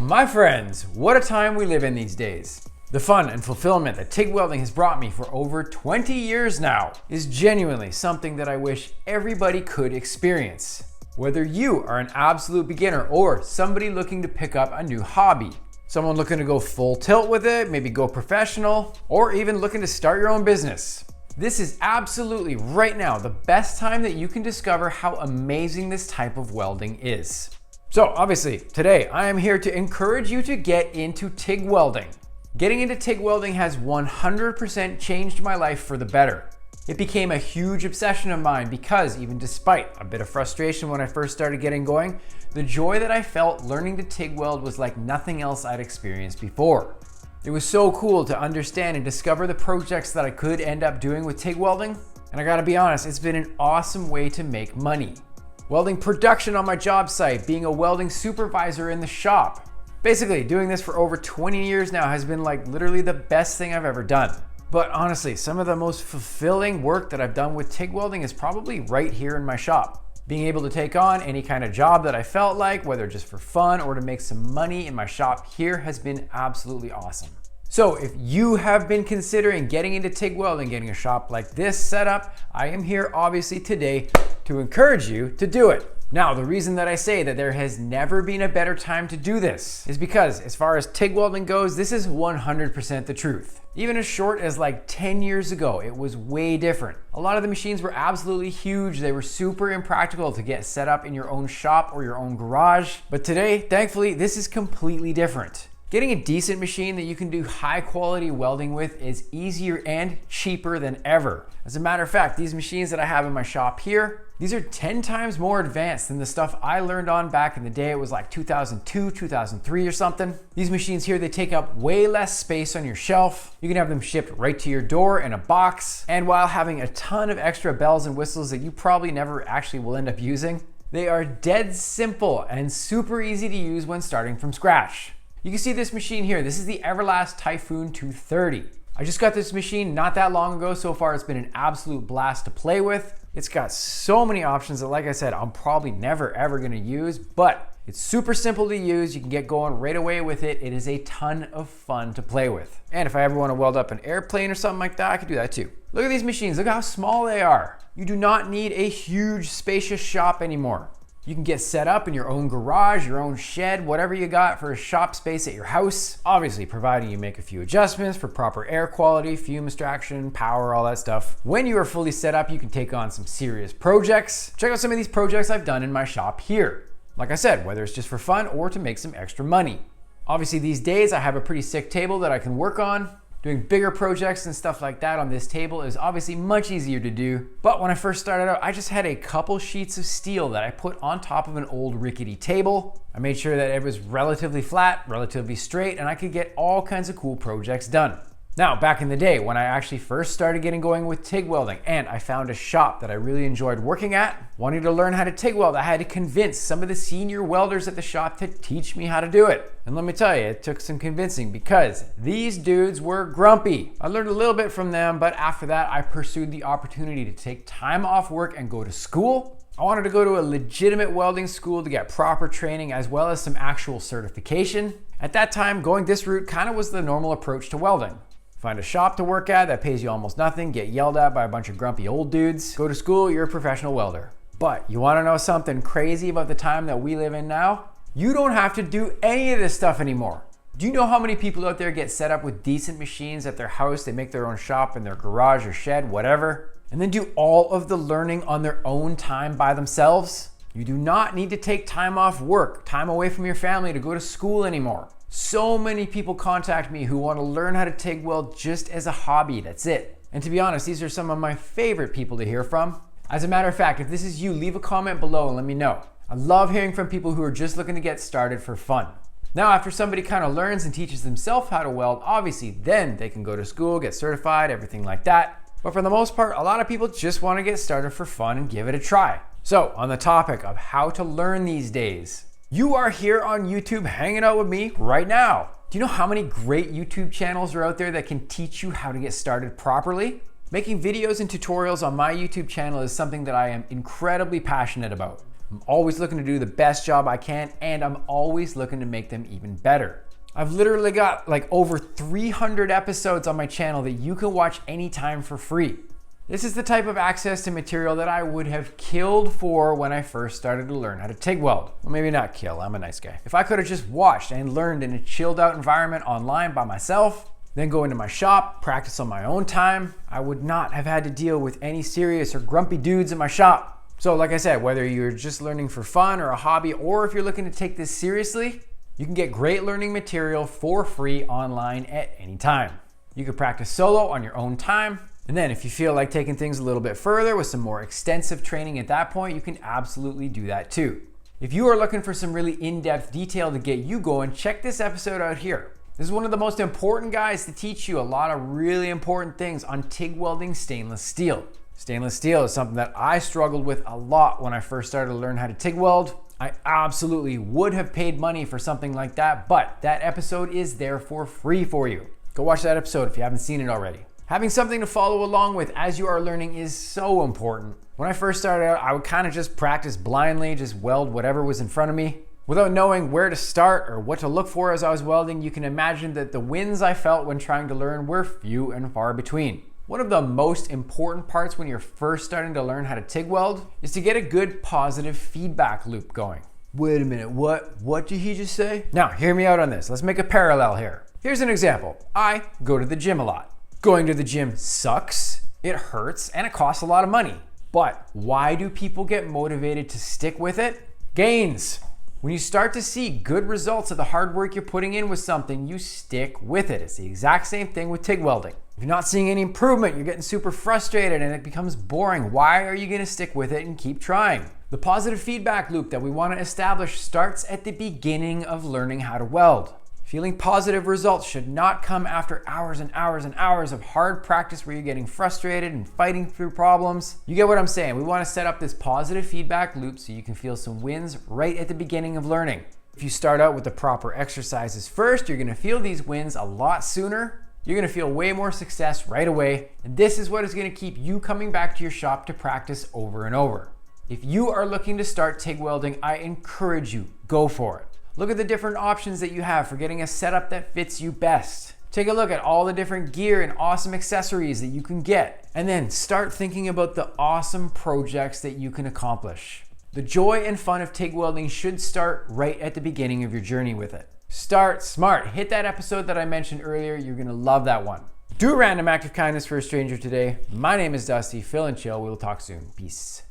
My friends, what a time we live in these days. The fun and fulfillment that TIG welding has brought me for over 20 years now is genuinely something that I wish everybody could experience. Whether you are an absolute beginner or somebody looking to pick up a new hobby, someone looking to go full tilt with it, maybe go professional, or even looking to start your own business. This is absolutely right now the best time that you can discover how amazing this type of welding is. So obviously today I am here to encourage you to get into TIG welding. Getting into TIG welding has 100% changed my life for the better. It became a huge obsession of mine because even despite a bit of frustration when I first started getting going, the joy that I felt learning to TIG weld was like nothing else I'd experienced before. It was so cool to understand and discover the projects that I could end up doing with TIG welding. And I gotta be honest, it's been an awesome way to make money. Welding production on my job site, being a welding supervisor in the shop. Basically, doing this for over 20 years now has been like literally the best thing I've ever done. But honestly, some of the most fulfilling work that I've done with TIG welding is probably right here in my shop. Being able to take on any kind of job that I felt like, whether just for fun or to make some money in my shop here, has been absolutely awesome. So if you have been considering getting into TIG welding, getting a shop like this set up, I am here obviously today to encourage you to do it. Now, the reason that I say that there has never been a better time to do this is because as far as TIG welding goes, this is 100% the truth. Even as short as like 10 years ago, it was way different. A lot of the machines were absolutely huge. They were super impractical to get set up in your own shop or your own garage. But today, thankfully, this is completely different. Getting a decent machine that you can do high quality welding with is easier and cheaper than ever. As a matter of fact, these machines that I have in my shop here, these are 10 times more advanced than the stuff I learned on back in the day. It was like 2002, 2003 or something. These machines here, they take up way less space on your shelf. You can have them shipped right to your door in a box. And while having a ton of extra bells and whistles that you probably never actually will end up using, they are dead simple and super easy to use when starting from scratch. You can see this machine here. This is the Everlast Typhoon 230. I just got this machine not that long ago. So far, it's been an absolute blast to play with. It's got so many options that, like I said, I'm probably never ever gonna use, but it's super simple to use. You can get going right away with it. It is a ton of fun to play with. And if I ever wanna weld up an airplane or something like that, I could do that too. Look at these machines, look how small they are. You do not need a huge, spacious shop anymore. You can get set up in your own garage, your own shed, whatever you got for a shop space at your house. Obviously, providing you make a few adjustments for proper air quality, fume extraction, power, all that stuff. When you are fully set up, you can take on some serious projects. Check out some of these projects I've done in my shop here. Like I said, whether it's just for fun or to make some extra money. Obviously, these days I have a pretty sick table that I can work on. Doing bigger projects and stuff like that on this table is obviously much easier to do. But when I first started out, I just had a couple sheets of steel that I put on top of an old rickety table. I made sure that it was relatively flat, relatively straight, and I could get all kinds of cool projects done. Now, back in the day when I actually first started getting going with TIG welding and I found a shop that I really enjoyed working at, wanting to learn how to TIG weld, I had to convince some of the senior welders at the shop to teach me how to do it. And let me tell you, it took some convincing because these dudes were grumpy. I learned a little bit from them, but after that, I pursued the opportunity to take time off work and go to school. I wanted to go to a legitimate welding school to get proper training as well as some actual certification. At that time, going this route kind of was the normal approach to welding. Find a shop to work at that pays you almost nothing, get yelled at by a bunch of grumpy old dudes. Go to school, you're a professional welder. But you wanna know something crazy about the time that we live in now? You don't have to do any of this stuff anymore. Do you know how many people out there get set up with decent machines at their house? They make their own shop in their garage or shed, whatever, and then do all of the learning on their own time by themselves? You do not need to take time off work, time away from your family to go to school anymore. So many people contact me who want to learn how to TIG weld just as a hobby, that's it. And to be honest, these are some of my favorite people to hear from. As a matter of fact, if this is you, leave a comment below and let me know. I love hearing from people who are just looking to get started for fun. Now, after somebody kind of learns and teaches themselves how to weld, obviously then they can go to school, get certified, everything like that. But for the most part, a lot of people just want to get started for fun and give it a try. So on the topic of how to learn these days, you are here on YouTube hanging out with me right now. Do you know how many great YouTube channels are out there that can teach you how to get started properly? Making videos and tutorials on my YouTube channel is something that I am incredibly passionate about. I'm always looking to do the best job I can, and I'm always looking to make them even better. I've literally got like over 300 episodes on my channel that you can watch anytime for free. This is the type of access to material that I would have killed for when I first started to learn how to TIG weld. Well, maybe not kill, I'm a nice guy. If I could have just watched and learned in a chilled out environment online by myself, then go into my shop, practice on my own time, I would not have had to deal with any serious or grumpy dudes in my shop. So like I said, whether you're just learning for fun or a hobby, or if you're looking to take this seriously, you can get great learning material for free online at any time. You can practice solo on your own time. And then if you feel like taking things a little bit further with some more extensive training at that point, you can absolutely do that too. If you are looking for some really in-depth detail to get you going, check this episode out here. This is one of the most important guys to teach you a lot of really important things on TIG welding stainless steel. Stainless steel is something that I struggled with a lot when I first started to learn how to TIG weld. I absolutely would have paid money for something like that, but that episode is there for free for you. Go watch that episode if you haven't seen it already. Having something to follow along with as you are learning is so important. When I first started out, I would kind of just practice blindly, just weld whatever was in front of me. Without knowing where to start or what to look for as I was welding, you can imagine that the wins I felt when trying to learn were few and far between. One of the most important parts when you're first starting to learn how to TIG weld is to get a good positive feedback loop going. Wait a minute, what did he just say? Now, hear me out on this. Let's make a parallel here. Here's an example. I go to the gym a lot. Going to the gym sucks, it hurts, and it costs a lot of money. But why do people get motivated to stick with it? Gains. When you start to see good results of the hard work you're putting in with something, you stick with it. It's the exact same thing with TIG welding. If you're not seeing any improvement, you're getting super frustrated and it becomes boring. Why are you gonna stick with it and keep trying? The positive feedback loop that we wanna establish starts at the beginning of learning how to weld. Feeling positive results should not come after hours and hours and hours of hard practice where you're getting frustrated and fighting through problems. You get what I'm saying? We want to set up this positive feedback loop so you can feel some wins right at the beginning of learning. If you start out with the proper exercises first, you're going to feel these wins a lot sooner. You're going to feel way more success right away. And this is what is going to keep you coming back to your shop to practice over and over. If you are looking to start TIG welding, I encourage you, go for it. Look at the different options that you have for getting a setup that fits you best. Take a look at all the different gear and awesome accessories that you can get, and then start thinking about the awesome projects that you can accomplish. The joy and fun of TIG welding should start right at the beginning of your journey with it. Start smart. Hit that episode that I mentioned earlier. You're gonna love that one. Do a random act of kindness for a stranger today. My name is Dusty. Fill and chill. We will talk soon. Peace.